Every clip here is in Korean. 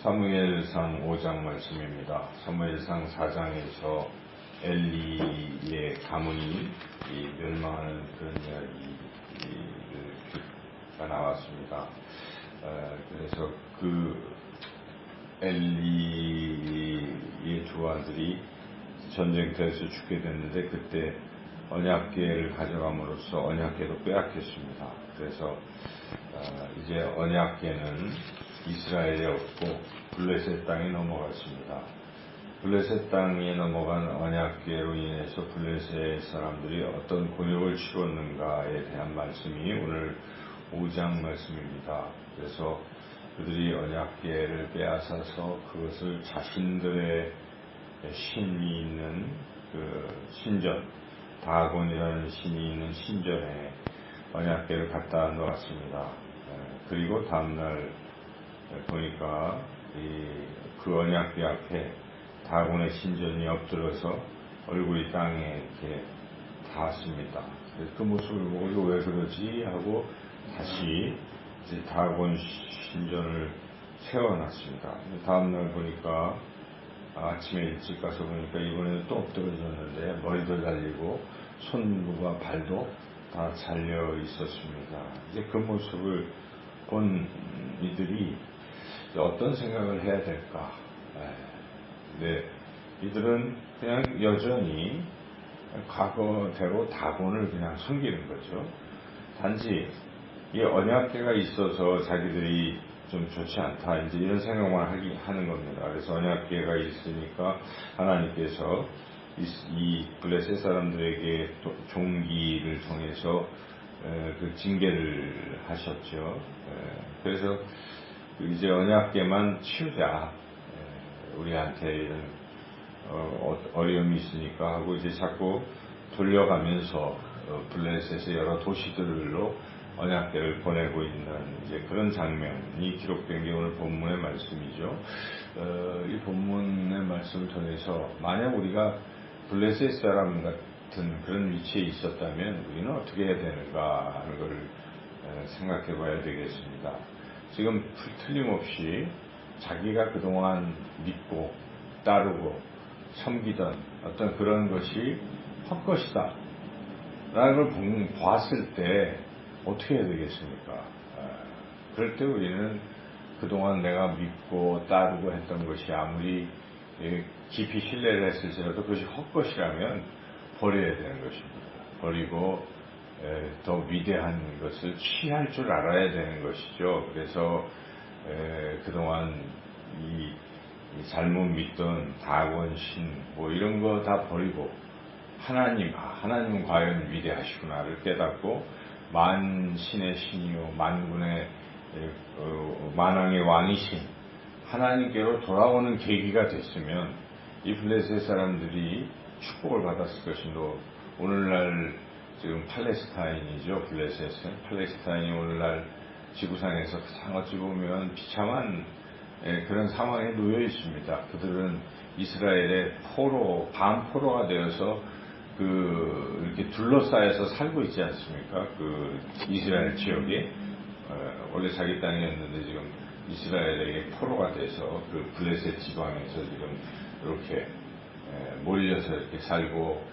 사무엘상 5장 말씀입니다. 사무엘상 4장에서 엘리의 가문이 멸망하는 그런 이야기가 나왔습니다. 그래서 그 엘리의 두 아들이 전쟁터에서 죽게 됐는데 그때 언약궤를 가져감으로써 언약궤도 빼앗겼습니다. 그래서 이제 언약궤는 이스라엘에 없고 블레셋 땅에 넘어갔습니다. 블레셋 땅에 넘어간 언약궤로 인해서 블레셋 사람들이 어떤 곤욕을 치렀는가에 대한 말씀이 오늘 5장 말씀입니다. 그래서 그들이 언약궤를 빼앗아서 그것을 자신들의 신이 있는 그 신전, 다곤이라는 신이 있는 신전에 언약궤를 갖다 놓았습니다. 그리고 다음날 보니까 그 언약궤 앞에 다곤의 신전이 엎드려서 얼굴이 땅에 이렇게 닿았습니다. 그 모습을 보고 이거 왜 그러지 하고 다시 이제 다곤 신전을 세워놨습니다. 다음날 보니까 아침에 일찍 가서 보니까 이번에는 또 엎드려졌는데 머리도 잘리고 손과 발도 다 잘려 있었습니다. 이제 그 모습을 본 이들이 어떤 생각을 해야 될까? 네, 이들은 그냥 여전히 과거대로 다곤을 그냥 섬기는 거죠. 단지 이 언약궤가 있어서 자기들이 좀 좋지 않다 이제 이런 생각만 하는 겁니다. 그래서 언약궤가 있으니까 하나님께서 이 블레셋 사람들에게 종기를 통해서 그 징계를 하셨죠. 그래서 이제 언약궤만 치우자. 우리한테 이런 어려움이 있으니까 하고 이제 자꾸 돌려가면서 블레셋의 여러 도시들로 언약궤를 보내고 있는 이제 그런 장면이 기록된 게 오늘 본문의 말씀이죠. 이 본문의 말씀을 통해서 만약 우리가 블레셋 사람 같은 그런 위치에 있었다면 우리는 어떻게 해야 되는가 하는 것을 생각해 봐야 되겠습니다. 지금 틀림없이 자기가 그동안 믿고 따르고 섬기던 어떤 그런 것이 헛것이다 라는 걸 봤을 때 어떻게 해야 되겠습니까? 그럴 때 우리는 그동안 내가 믿고 따르고 했던 것이 아무리 깊이 신뢰를 했을지라도 그것이 헛것이라면 버려야 되는 것입니다. 버리고 더 위대한 것을 취할 줄 알아야 되는 것이죠. 그래서 그동안 이 잘못 믿던 다곤 신 뭐 이런 거 다 버리고 하나님은 과연 위대하시구나를 깨닫고 만신의 신이요 만군의 만왕의 왕이신 하나님께로 돌아오는 계기가 됐으면 이 블레셋 사람들이 축복을 받았을 것인데 오늘날 지금 팔레스타인이죠. 블레셋은 팔레스타인이 오늘날 지구상에서 어찌 보면 비참한 그런 상황에 놓여 있습니다. 그들은 이스라엘의 반포로가 되어서 이렇게 둘러싸여서 살고 있지 않습니까? 그 이스라엘 지역에 원래 자기 땅이었는데 지금 이스라엘에게 포로가 돼서 그 블레셋 지방에서 지금 이렇게 몰려서 이렇게 살고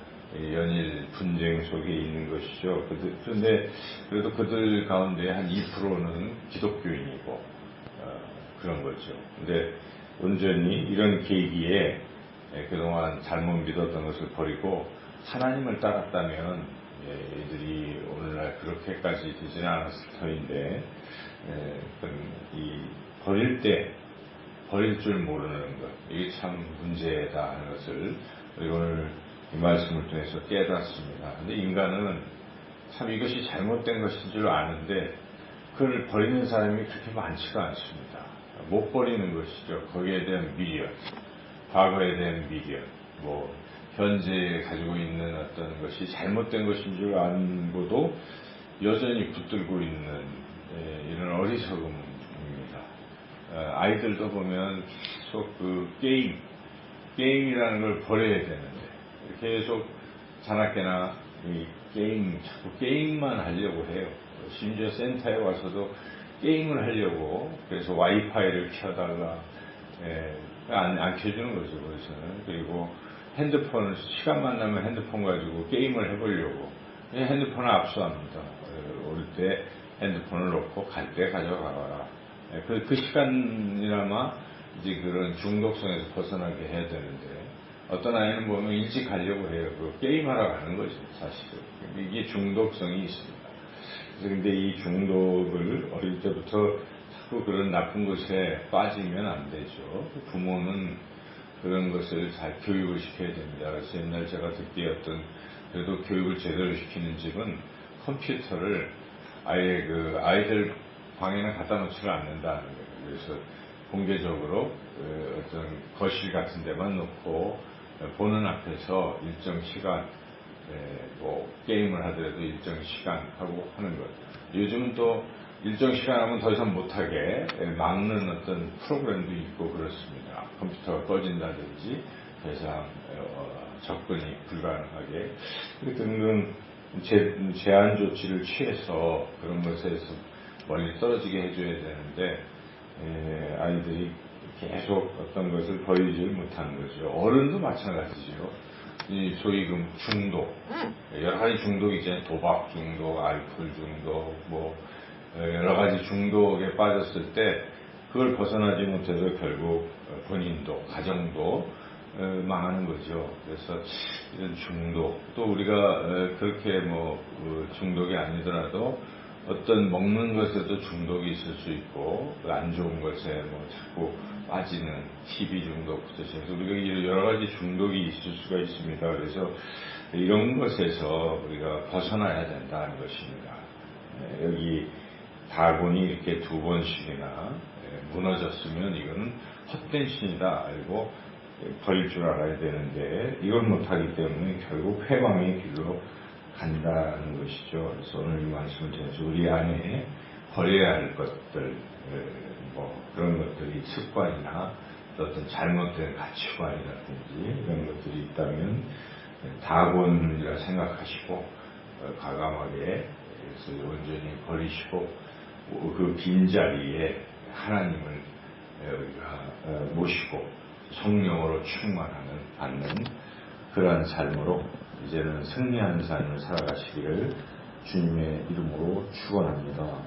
연일 분쟁 속에 있는 것이죠. 그런데 그래도 그들 가운데 한 2%는 기독교인이고 그런 거죠. 근데 온전히 이런 계기에 그동안 잘못 믿었던 것을 버리고 하나님을 따랐다면 이들이 오늘날 그렇게까지 되지는 않았을 터인데 이 버릴 때 버릴 줄 모르는 것 이게 참 문제다 하는 것을 오늘 이 말씀을 통해서 깨닫습니다. 근데 인간은 참 이것이 잘못된 것인 줄 아는데 그걸 버리는 사람이 그렇게 많지가 않습니다. 못 버리는 것이죠. 거기에 대한 미련, 과거에 대한 미련, 뭐 현재 가지고 있는 어떤 것이 잘못된 것인 줄 알고도 여전히 붙들고 있는 이런 어리석음입니다. 아이들도 보면 계속 그 게임이라는 걸 버려야 되는데 계속 자나깨나 자꾸 게임만 하려고 해요. 심지어 센터에 와서도 게임을 하려고 그래서 와이파이를 켜달라 안 켜주는 거죠, 그래서는. 그리고 핸드폰을, 시간만 나면 핸드폰 가지고 게임을 해보려고. 핸드폰을 압수합니다. 올 때 핸드폰을 놓고 갈 때 가져가라. 그 시간이나마 이제 그런 중독성에서 벗어나게 해야 되는데, 어떤 아이는 보면 일찍 가려고 해요. 게임하러 가는 거죠, 사실은. 이게 중독성이 있습니다. 그래서 근데 이 중독을 어릴 때부터 자꾸 그런 나쁜 것에 빠지면 안 되죠. 부모는 그런 것을 잘 교육을 시켜야 됩니다. 그래서 옛날 제가 듣기에 어떤, 그래도 교육을 제대로 시키는 집은 컴퓨터를 아예 아이들 방에는 갖다 놓지를 않는다는 거예요. 그래서 공개적으로 어떤 거실 같은 데만 놓고 보는 앞에서 일정 시간, 뭐 게임을 하더라도 일정 시간 하고 하는 것. 요즘은 또 일정 시간 하면 더 이상 못하게 막는 어떤 프로그램도 있고 그렇습니다. 컴퓨터가 꺼진다든지 더 이상 접근이 불가능하게 등등 제한 조치를 취해서 그런 것에서 멀리 떨어지게 해줘야 되는데, 아이들이 계속 어떤 것을 버리지 못하는 거죠. 어른도 마찬가지죠. 이 소위 중독, 여러 가지 중독이 있잖아요. 도박 중독, 알코올 중독, 뭐 여러 가지 중독에 빠졌을 때 그걸 벗어나지 못해서 결국 본인도 가정도 망하는 거죠. 그래서 이런 중독, 또 우리가 그렇게 중독이 아니더라도 어떤 먹는 것에도 중독이 있을 수 있고, 안 좋은 것에 자꾸 빠지는 TV 중독부터 시작해서 우리가 여러 가지 중독이 있을 수가 있습니다. 그래서 이런 것에서 우리가 벗어나야 된다는 것입니다. 여기 다곤이 이렇게 2번씩이나 무너졌으면 이거는 헛된 신이다 알고 버릴 줄 알아야 되는데, 이걸 못하기 때문에 결국 회방의 길로 간다는 것이죠. 그래서 오늘 이 말씀을 통해서 우리 안에 버려야 할 것들, 그런 것들이 습관이나 어떤 잘못된 가치관이라든지 이런 것들이 있다면 다곤이라 생각하시고 과감하게 그래서 온전히 버리시고 그 빈자리에 하나님을 우리가 모시고 성령으로 충만하는 받는 그러한 삶으로 이제는 승리하는 삶을 살아가시기를 주님의 이름으로 축원합니다.